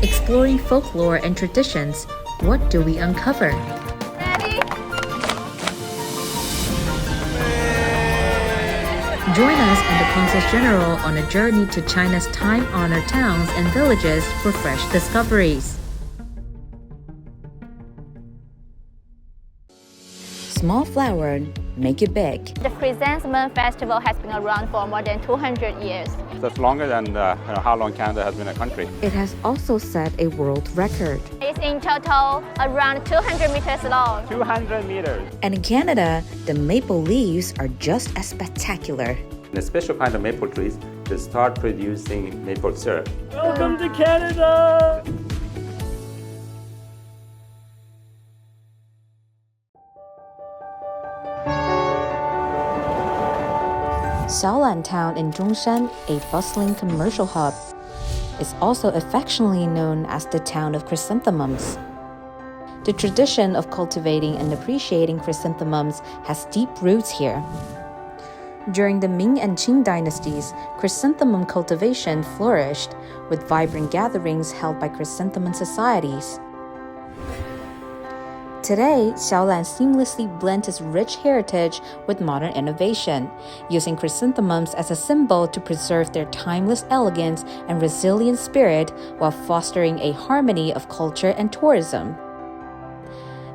Exploring folklore and traditions, what do we uncover? Ready? Join us and the Consul General on a journey to China's time-honored towns and villages for fresh discoveries. Small flower, make it big. The Chrysanthemum Festival has been around for more than 200 years. That's longer than how long Canada has been a country. It has also set a world record. It's in total around 200 meters long. 200 meters. And in Canada, the maple leaves are just as spectacular. A special kind of maple trees that start producing maple syrup. Welcome to Canada! Xiaolan Town in Zhongshan, a bustling commercial hub, is also affectionately known as the Town of Chrysanthemums. The tradition of cultivating and appreciating chrysanthemums has deep roots here. During the Ming and Qing dynasties, chrysanthemum cultivation flourished, with vibrant gatherings held by chrysanthemum societies. Today, Xiaolan seamlessly blends its rich heritage with modern innovation, using chrysanthemums as a symbol to preserve their timeless elegance and resilient spirit while fostering a harmony of culture and tourism.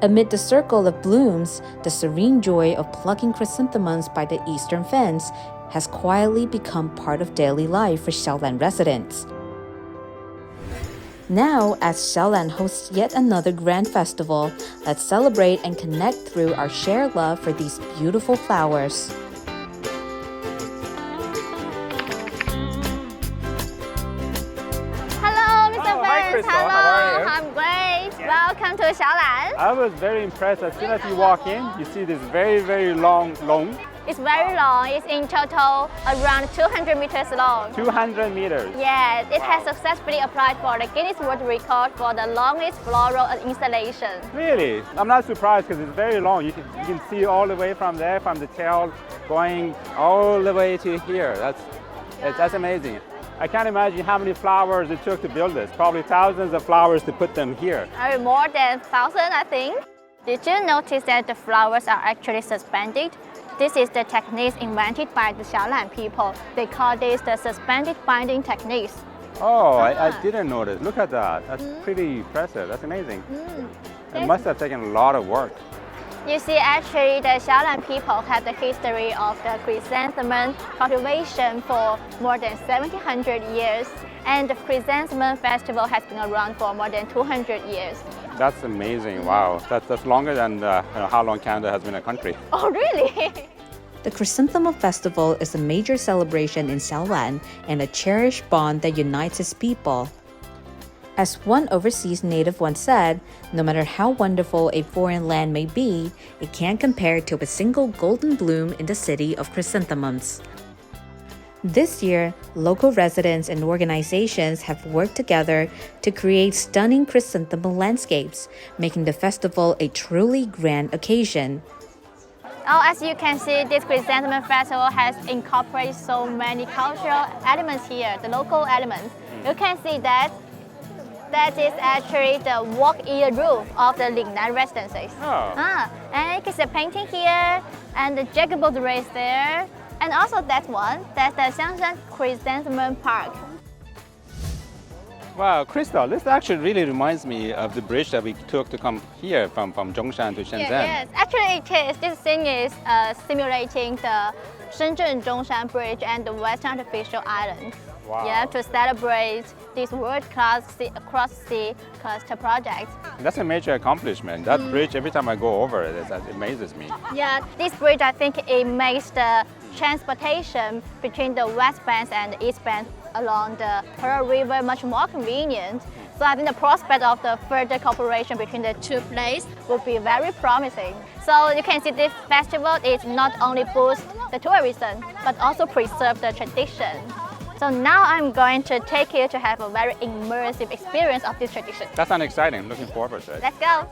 Amid the circle of blooms, the serene joy of plucking chrysanthemums by the eastern fence has quietly become part of daily life for Xiaolan residents. Now, as Xiaolan hosts yet another grand festival, let's celebrate and connect through our shared love for these beautiful flowers. Hello, Mr. Hi, Burns. Crystal. Hello. How are you? I'm great. Welcome to Xiaolan. I was very impressed. As soon as you walk in, you see this very, very long Loong. It's very long. It's in total around 200 meters long. 200 meters. Yes, it has successfully applied for the Guinness World Record for the longest floral installation. Really? I'm not surprised because it's very long. You can see all the way from there, from the tail, going all the way to here. That's amazing. I can't imagine how many flowers it took to build this. Probably thousands of flowers to put them here. More than 1,000, I think. Did you notice that the flowers are actually suspended? This is the technique invented by the Xiaolan people. They call this the suspended binding techniques. Oh, I didn't notice. Look at that. That's pretty impressive. That's amazing. It must have taken a lot of work. You see, actually, the Xiaolan people have the history of the chrysanthemum cultivation for more than 700 years. And the Chrysanthemum Festival has been around for more than 200 years. That's amazing. Wow. That's longer than how long Canada has been a country. Oh, really? The Chrysanthemum Festival is a major celebration in Xiaolan and a cherished bond that unites its people. As one overseas native once said, no matter how wonderful a foreign land may be, it can't compare to a single golden bloom in the city of chrysanthemums. This year, local residents and organizations have worked together to create stunning chrysanthemum landscapes, making the festival a truly grand occasion. Oh, as you can see, this Chrysanthemum Festival has incorporated so many cultural elements here, the local elements. You can see that is actually the walk-in roof of the Lingnan residences. Oh. And you can see a painting here, and the Jacob's race there. And also that's the Xiangshan Chrysanthemum Park. Wow, Crystal, this actually really reminds me of the bridge that we took to come here from Zhongshan to Shenzhen. Yes, actually it is. This thing is simulating the Shenzhen-Zhongshan Bridge and the Western Artificial Island. Wow. Yeah, to celebrate this world-class across-sea cluster project. That's a major accomplishment. That bridge, every time I go over it, it amazes me. Yeah, this bridge, I think it makes the transportation between the west banks and the east banks along the Pearl River much more convenient. So I think the prospect of the further cooperation between the two places will be very promising. So you can see this festival is not only boost the tourism, but also preserve the tradition. So now I'm going to take you to have a very immersive experience of this tradition. That sounds exciting. Looking forward to it. Let's go.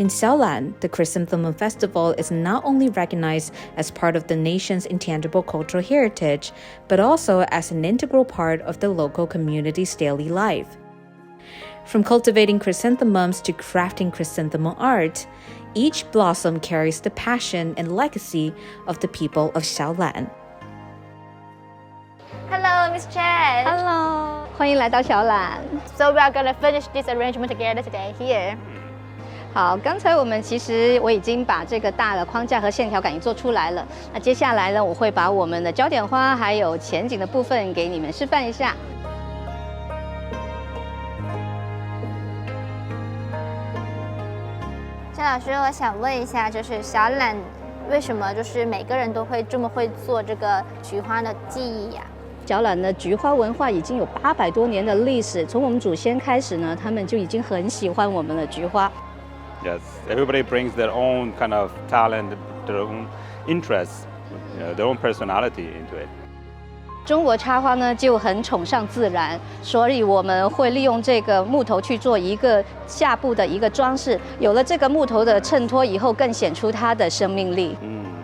In Xiaolan, the Chrysanthemum Festival is not only recognized as part of the nation's intangible cultural heritage, but also as an integral part of the local community's daily life. From cultivating chrysanthemums to crafting chrysanthemum art, each blossom carries the passion and legacy of the people of Xiaolan. Hello, Miss Chen. Hello，欢迎来到小榄。So we are going to finish this arrangement together today here. 好，刚才我已经把这个大的框架和线条感已做出来了。那接下来呢，我会把我们的焦点花还有前景的部分给你们示范一下。张老师，我想问一下，就是小榄为什么就是每个人都会这么会做这个菊花的技艺呀？小榄的菊花文化已经有800多年的历史，从我们祖先开始呢，他们就已经很喜欢我们的菊花。Yes, everybody brings their own kind of talent, their own interests, their own personality into it. 中国插花呢就很崇尚自然，所以我们会利用这个木头去做一个下部的一个装饰。有了这个木头的衬托以后，更显出它的生命力。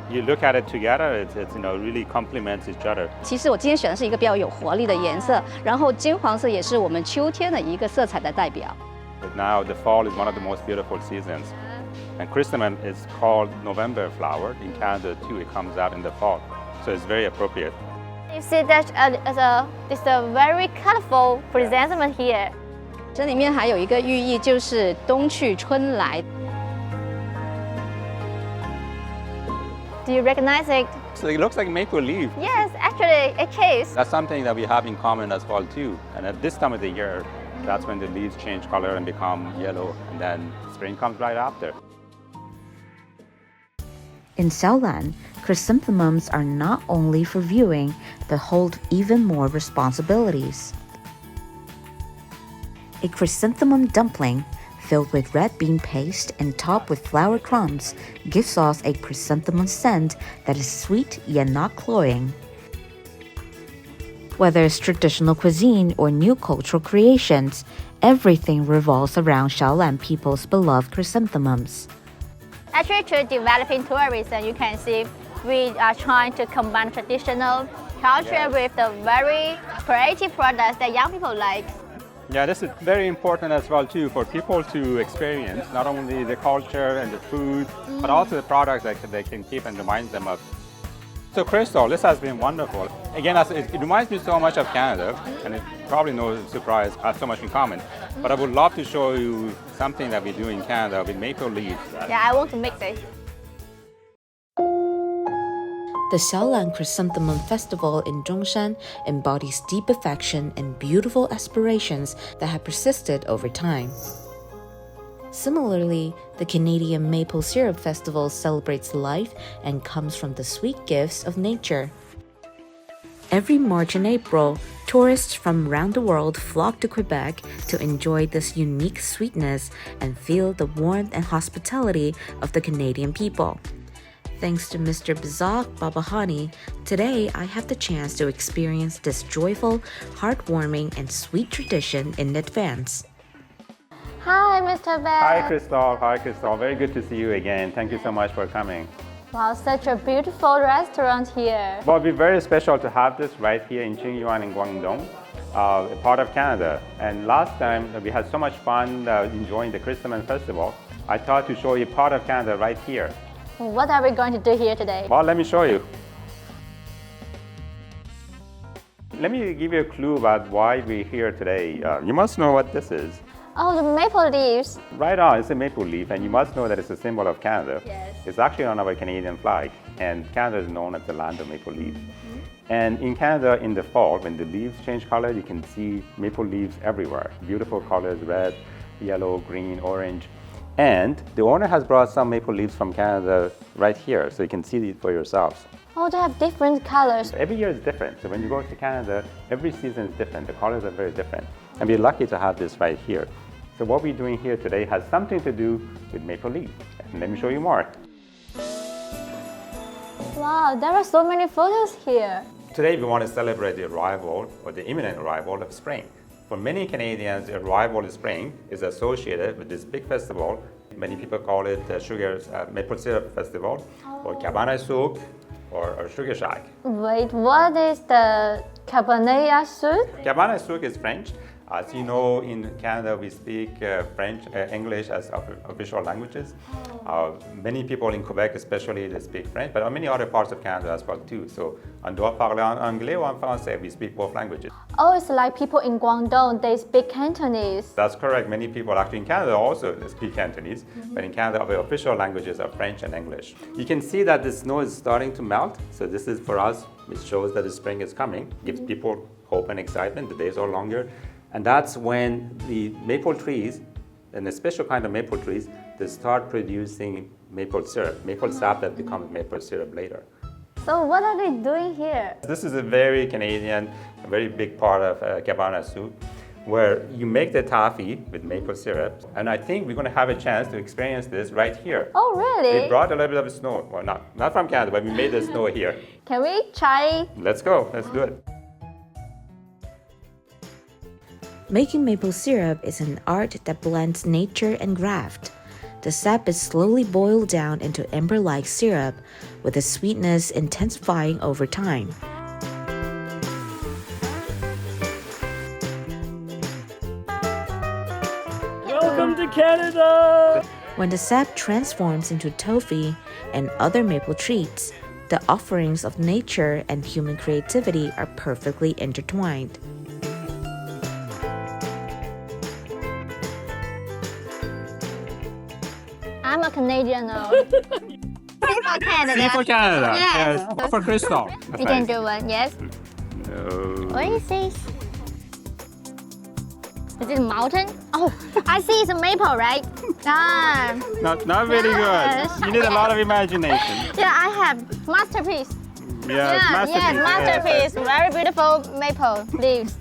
You look at it together, it's really complements each other. 其实我今天选的是一个比较有活力的颜色，然后金黄色也是我们秋天的一个色彩的代表。But now the fall is one of the most beautiful seasons. And chrysanthemum is called November flower. In Canada too, it comes out in the fall. So it's very appropriate. You see that it's a very colorful chrysanthemum here. 这里面还有一个寓意，就是冬去春来。Do you recognize it? So it looks like maple leaf. Yes, actually it is. That's something that we have in common as well too. And at this time of the year, that's when the leaves change color and become yellow, and then spring comes right after. In Xiaolan, chrysanthemums are not only for viewing, but hold even more responsibilities. A chrysanthemum dumpling, filled with red bean paste and topped with flour crumbs, gives off a chrysanthemum scent that is sweet yet not cloying. Whether it's traditional cuisine or new cultural creations, everything revolves around Xiaolan people's beloved chrysanthemums. Actually, to developing tourism, you can see we are trying to combine traditional culture with the very creative products that young people like. Yeah, this is very important as well too for people to experience not only the culture and the food, but also the products that they can keep and remind them of. So Crystal, this has been wonderful. Again, it reminds me so much of Canada, and it's probably no surprise, I have so much in common. But I would love to show you something that we do in Canada with maple leaves. Yeah, I want to mix it. The Xiaolan Chrysanthemum Festival in Zhongshan embodies deep affection and beautiful aspirations that have persisted over time. Similarly, the Canadian Maple Syrup Festival celebrates life and comes from the sweet gifts of nature. Every March and April, tourists from around the world flock to Quebec to enjoy this unique sweetness and feel the warmth and hospitality of the Canadian people. Thanks to Mr. Behzad Babakhani, today I have the chance to experience this joyful, heartwarming, and sweet tradition in advance. Hi, Mr. Bear. Hi, Crystal. Hi, Crystal. Very good to see you again. Thank you so much for coming. Wow, such a beautiful restaurant here. Well, it'll be very special to have this right here in Qingyuan in Guangdong, a part of Canada. And last time we had so much fun enjoying the Chrysanthemum Festival. I thought to show you part of Canada right here. What are we going to do here today? Well, let me show you. Let me give you a clue about why we're here today. You must know what this is. Oh, the maple leaves. Right on, it's a maple leaf, and you must know that it's a symbol of Canada. Yes. It's actually on our Canadian flag, and Canada is known as the land of maple leaves. And in Canada, in the fall, when the leaves change color, you can see maple leaves everywhere. Beautiful colors, red, yellow, green, orange. And the owner has brought some maple leaves from Canada right here, so you can see it for yourselves. Oh, they have different colors. Every year is different. So when you go to Canada, every season is different. The colors are very different. And we're lucky to have this right here. So what we're doing here today has something to do with maple leaf. And let me show you more. Wow, there are so many photos here. Today we want to celebrate the arrival or the imminent arrival of spring. For many Canadians, the arrival of spring is associated with this big festival Many people call it Maple Syrup Festival, or Cabana Souk, or Sugar Shack. Wait, what is the Cabernet Soup? Cabana Souk is French. As you know, in Canada, we speak French, English as official languages. Many people in Quebec, especially, they speak French, but in many other parts of Canada as well too. So, on doit parler en anglais ou en français. We speak both languages. Oh, it's like people in Guangzhou, they speak Cantonese. That's correct. Many people actually in Canada also speak Cantonese, but in Canada, the official languages are French and English. You can see that the snow is starting to melt. So this is for us, it shows that the spring is coming, gives people hope and excitement. The days are longer. And that's when the maple trees, and a special kind of maple trees, they start producing maple syrup, maple sap that becomes maple syrup later. So what are they doing here? This is a very Canadian, a very big part of Cabana Soup, where you make the taffy with maple syrup. And I think we're going to have a chance to experience this right here. Oh, really? We brought a little bit of snow. Well, not from Canada, but we made the snow here. Can we try? Let's go. Let's do it. Making maple syrup is an art that blends nature and craft. The sap is slowly boiled down into amber-like syrup, with the sweetness intensifying over time. Welcome to Canada! When the sap transforms into toffee and other maple treats, the offerings of nature and human creativity are perfectly intertwined. I'm a Canadian now. For Canada. For Canada. Yes. For Crystal. We can do one, yes. No. What is this? Is it a mountain? Oh, I see it's a maple, right? Ah. Not very Yes. good. You need a lot of imagination. Yeah, I have masterpiece. Yes, masterpiece. Yes, masterpiece. Very beautiful maple leaves.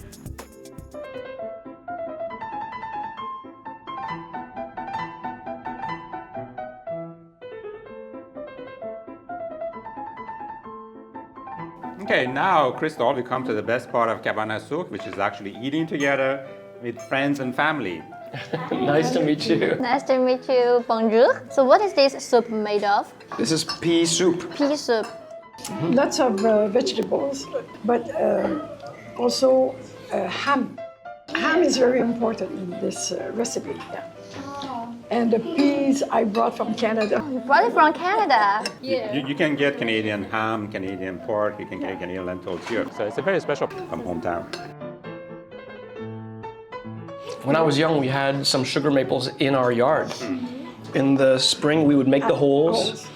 Okay, now, Crystal, we come to the best part of Cabana Souk, which is actually eating together with friends and family. Nice to meet you. Nice to meet you. Bonjour. So what is this soup made of? This is pea soup. Pea soup. Lots of vegetables, but also ham. Ham is very important in this recipe. Yeah. And the peas I brought from Canada. You brought it from Canada. You can get Canadian ham, Canadian pork, you can get Canadian lentils here. So it's a very special from hometown. When I was young, we had some sugar maples in our yard. In the spring, we would make the holes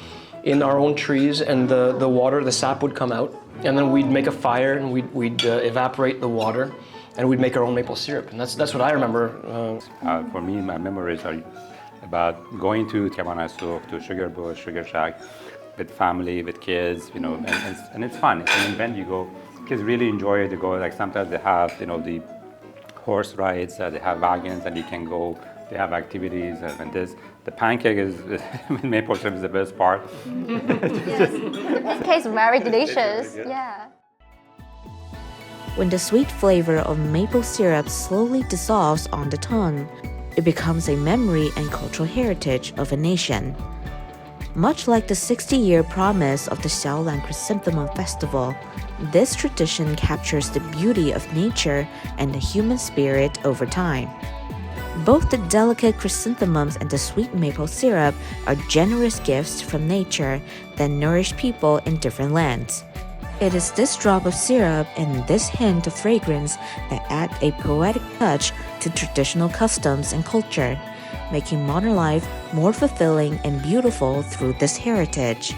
in our own trees, and the water, the sap would come out. And then we'd make a fire, and we'd evaporate the water, and we'd make our own maple syrup. And that's what I remember. For me, my memories are about going to Cabana Souk, to Sugar Bush, Sugar Shack, with family, with kids, you know, and it's fun. It's an event you go, kids really enjoy it. They go, like sometimes they have, you know, the horse rides, they have wagons, and you can go, they have activities, and the pancake is, with maple syrup is the best part. Yes. The pancake is very delicious. Yeah. When the sweet flavor of maple syrup slowly dissolves on the tongue, it becomes a memory and cultural heritage of a nation. Much like the 60-year promise of the Xiaolan Chrysanthemum Festival, this tradition captures the beauty of nature and the human spirit over time. Both the delicate chrysanthemums and the sweet maple syrup are generous gifts from nature that nourish people in different lands. It is this drop of syrup and this hint of fragrance that add a poetic touch to traditional customs and culture, making modern life more fulfilling and beautiful through this heritage.